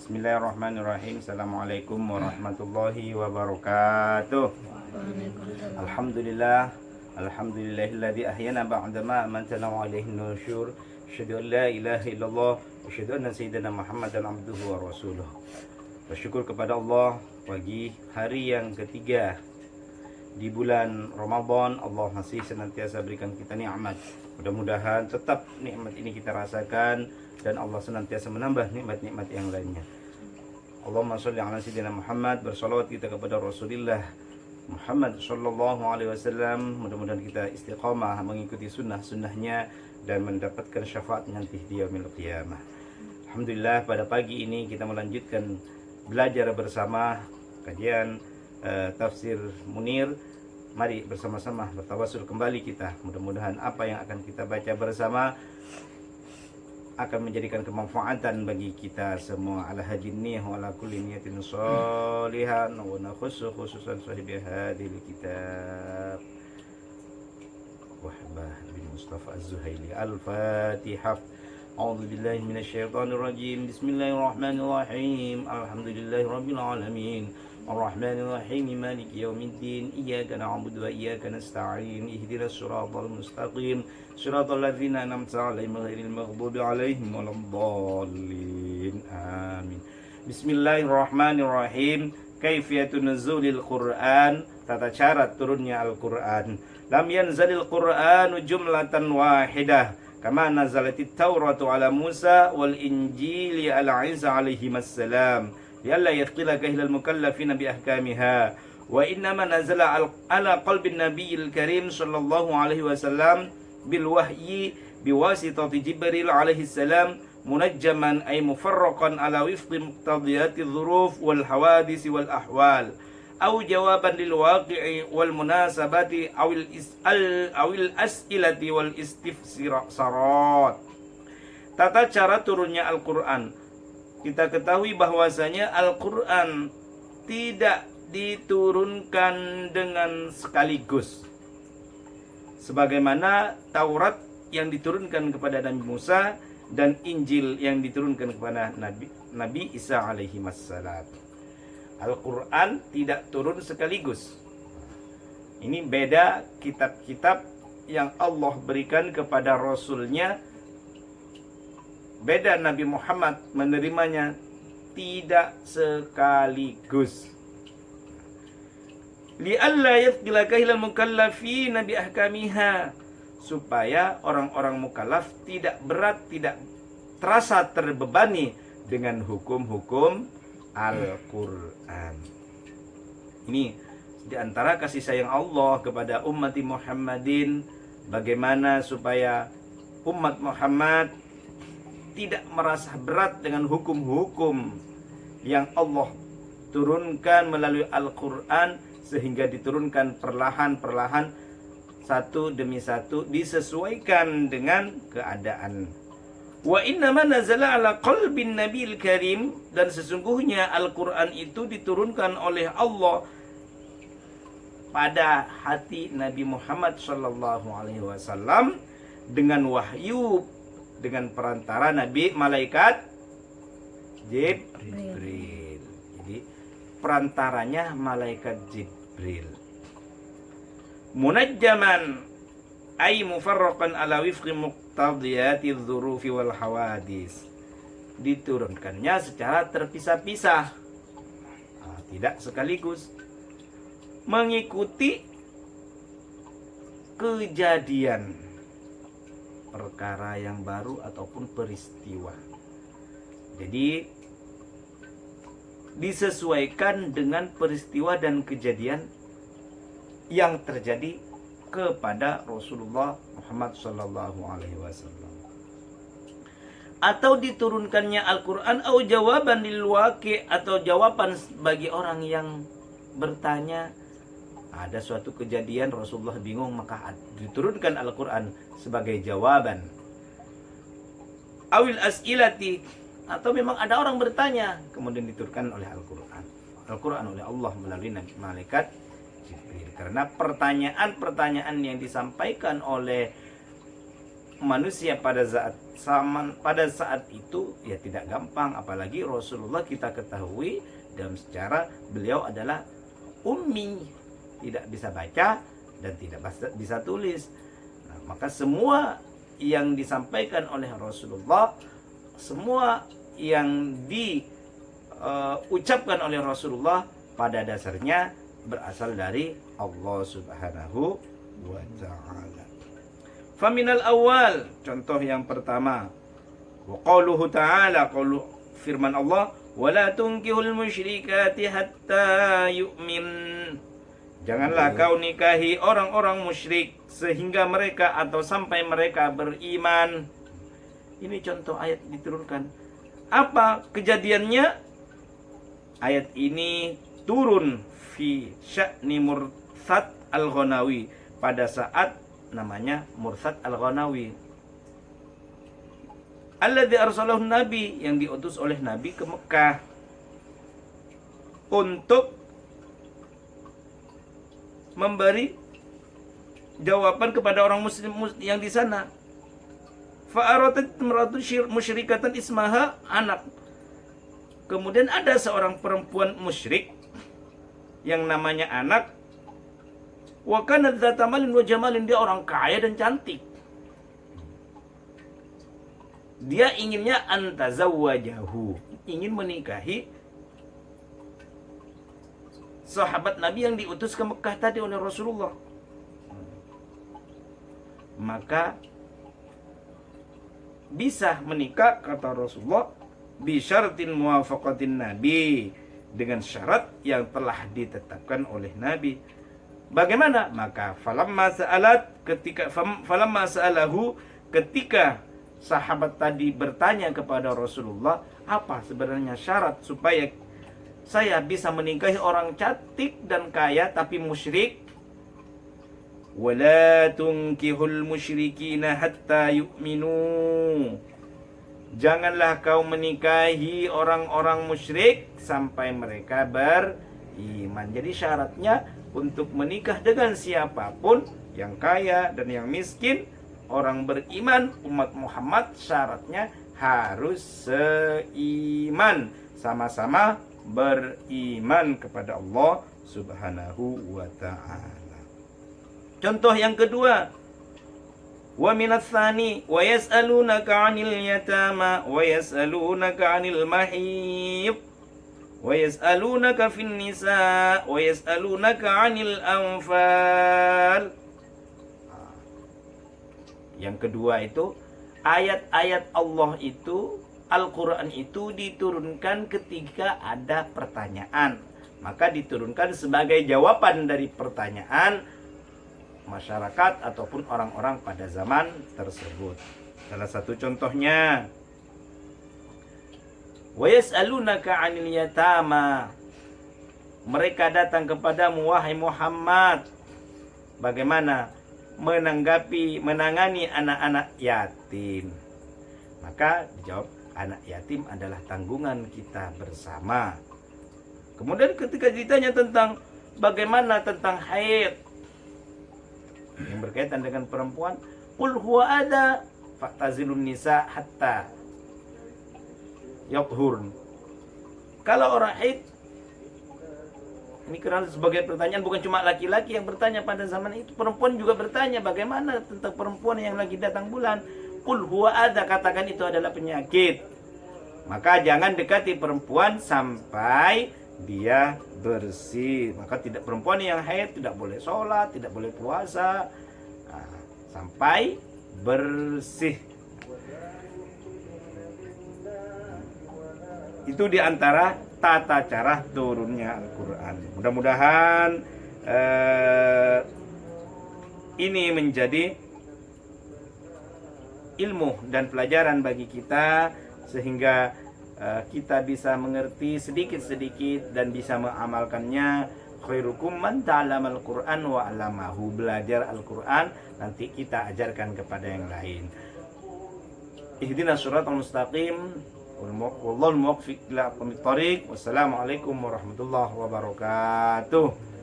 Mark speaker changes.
Speaker 1: Bismillahirrahmanirrahim. Assalamualaikum warahmatullahi wabarakatuh. Alhamdulillah. Alhamdulillahilladzi ahyana ba'dama amantana wa alaihi nusyur. Asyhadu an la ilaha illallah wa asyhadu anna sayyidina Muhammadan abduhu wa rasuluh. Bersyukur kepada Allah pagi hari yang ketiga di bulan Ramadan. Allah masih senantiasa berikan kita nikmat. Mudah-mudahan tetap nikmat ini kita rasakan dan Allah senantiasa menambah nikmat-nikmat yang lainnya. Allahumma sholli ala sayyidina Muhammad. Bersalawat kita kepada Rasulullah Muhammad sallallahu alaihi wasallam. Mudah-mudahan kita istiqamah mengikuti sunnah-sunnahnya dan mendapatkan syafaat nanti di yaumil qiyamah. Alhamdulillah, pada pagi ini kita melanjutkan belajar bersama kajian tafsir Munir. Mari bersama-sama bertawasul kembali kita. Mudah-mudahan apa yang akan kita baca bersama akan menjadikan kemanfaatan bagi kita semua. Ala hajin niyah wa ala kulli niyatin sholihan wa nakhussu khususan sahibi hadhil kitab Wahbah bin Mustafa Az-Zuhaili. Al-Fatihah. A'udzu billahi minasyaitonir rajim. Bismillahirrahmanirrahim. Alhamdulillahi rabbil alamin. Ar-Rahmanir-Rahim. Maliki yaumiddin. Iyyaka na'budu wa iyyaka nasta'in. Ihdinas siratal mustaqim. Siratal ladzina an'amta 'alaihim ghairil maghdubi 'alaihim waladdallin. Amin. Bismillahirrahmanirrahim. Kaifiyatun nuzulil Qur'an. Tata cara turunnya Al-Qur'an. Lam yanzalil Qur'anu jumlatan wahidah kama nazalatit Tauratu ala Musa wal Injili ala Isa alaihi wassalam. Yalla yathqila kahilal mukallafina bi ahkamiha wa innama nazala ala qalbin nabiyil karim sallallahu alaihi wasallam bil wahyi biwasitati Jibril alaihi salam munajjaman ay mufarraqan ala wifqi muqtadiyati dhuruf wal hawadis wal ahwal aw jawaban lil waqi'i wal munasabati awil as'ilati wal istifsarat. Tata cara turunnya Al-Qur'an. Kita ketahui bahwasanya Al-Quran tidak diturunkan dengan sekaligus. Sebagaimana Taurat yang diturunkan kepada Nabi Musa dan Injil yang diturunkan kepada Nabi Isa alaihi wassalam. Al-Quran tidak turun sekaligus. Ini beda kitab-kitab yang Allah berikan kepada Rasulnya. Beda Nabi Muhammad menerimanya tidak sekaligus. Li'alla yathqila kahilal mukallafina bi ahkamiha, supaya orang-orang mukallaf tidak berat, tidak terasa terbebani dengan hukum-hukum Al-Qur'an. Ini di antara kasih sayang Allah kepada umat Muhammadin, bagaimana supaya umat Muhammad tidak merasa berat dengan hukum-hukum yang Allah turunkan melalui Al-Quran, sehingga diturunkan perlahan-perlahan satu demi satu disesuaikan dengan keadaan. Wa innama nazala ala qalbin nabiyil karim, dan sesungguhnya Al-Quran itu diturunkan oleh Allah pada hati Nabi Muhammad sallallahu alaihi wasallam dengan wahyu, dengan perantara Nabi malaikat Jibril. Jadi perantaranya malaikat Jibril. Munajjaman ay mufarraqan ala wifqi muqtadiyati dzurufi wal hawadis. Diturunkannya secara terpisah-pisah, tidak sekaligus, mengikuti kejadian perkara yang baru ataupun peristiwa. Jadi disesuaikan dengan peristiwa dan kejadian yang terjadi kepada Rasulullah Muhammad sallallahu alaihi wasallam. Atau diturunkannya Al-Qur'an atau jawaban lil waqi', atau jawaban bagi orang yang bertanya. Ada suatu kejadian Rasulullah bingung, maka diturunkan Al-Quran sebagai jawaban. Awil as'ilati, atau memang ada orang bertanya, kemudian diturunkan oleh Al-Quran. Al-Quran oleh Allah melalui malaikat Jibril. Karena pertanyaan-pertanyaan yang disampaikan oleh manusia pada saat itu ya tidak gampang, apalagi Rasulullah kita ketahui dalam sejarah beliau adalah ummi, tidak bisa baca dan tidak bisa tulis. Nah, maka semua yang disampaikan oleh Rasulullah, semua yang diucapkan oleh Rasulullah pada dasarnya berasal dari Allah Subhanahu wa ta'ala. Faminal awal, contoh yang pertama, wa qauluhu ta'ala, qaulu firman Allah, wala tunkihul musyrikati hatta yu'min. Janganlah kau nikahi orang-orang musyrik sehingga mereka atau sampai mereka beriman. Ini contoh ayat diturunkan. Apa kejadiannya? Ayat ini turun fi sya'ni Murthad al-Ghanawi, pada saat namanya Murthad al-Ghanawi, alladzi arsalahu Nabi, yang diutus oleh Nabi ke Mekah untuk memberi jawaban kepada orang muslim yang di sana. Fa'aratat imra'atu musyrikatan ismaha anak. Kemudian ada seorang perempuan musyrik yang namanya Anak. Wa kanat dzata malin wa jamalin, dia orang kaya dan cantik. Dia inginnya antazawwajahu, ingin menikahi sahabat Nabi yang diutus ke Mekah tadi oleh Rasulullah. Maka bisa menikah, kata Rasulullah, bi syartin muwafaqatin Nabi, dengan syarat yang telah ditetapkan oleh Nabi. Bagaimana? Maka falamma sa'alahu, ketika sahabat tadi bertanya kepada Rasulullah, apa sebenarnya syarat supaya saya bisa menikahi orang cantik dan kaya tapi musyrik? Wala tunkihul musyrikina hatta yu'minu. Janganlah kau menikahi orang-orang musyrik sampai mereka beriman. Jadi syaratnya untuk menikah dengan siapapun, yang kaya dan yang miskin, orang beriman, umat Muhammad, syaratnya harus seiman, sama-sama beriman kepada Allah Subhanahu wa ta'ala. Contoh yang kedua, wa minats tsani wa yas'alunaka 'anil yatama wa yas'alunaka 'anil mahiyid wa yas'alunaka fin nisa wa yas'alunaka 'anil anfal. Yang kedua itu ayat-ayat Allah itu, Al-Quran itu diturunkan ketika ada pertanyaan. Maka diturunkan sebagai jawaban dari pertanyaan masyarakat ataupun orang-orang pada zaman tersebut. Salah satu contohnya, wa yas'alunaka 'anil yatama. Mereka datang kepadamu wahai Muhammad, bagaimana menangani anak-anak yatim. Maka dijawab, anak yatim adalah tanggungan kita bersama. Kemudian ketika ditanya tentang bagaimana tentang haid yang berkaitan dengan perempuan, qul huwa ada fa'tazilun nisa hatta yathurn. Kalau orang haid, ini karena sebagai pertanyaan bukan cuma laki-laki yang bertanya pada zaman itu, perempuan juga bertanya bagaimana tentang perempuan yang lagi datang bulan. Qul huwa ada, katakan itu adalah penyakit. Maka jangan dekati perempuan sampai dia bersih. Maka perempuan yang haid tidak boleh sholat, tidak boleh puasa, sampai bersih. Itu diantara tata cara turunnya Al-Quran. Mudah-mudahan ini menjadi ilmu dan pelajaran bagi kita, sehingga kita bisa mengerti sedikit-sedikit dan bisa mengamalkannya. Khairukum man ta'allamal Qur'an wa 'allamahu. Belajar Al-Quran, nanti kita ajarkan kepada yang lain. Ihdinas siratal mustaqim. Wallahul muwaffiq ila aqwamit thoriq. Wassalamualaikum warahmatullahi wabarakatuh.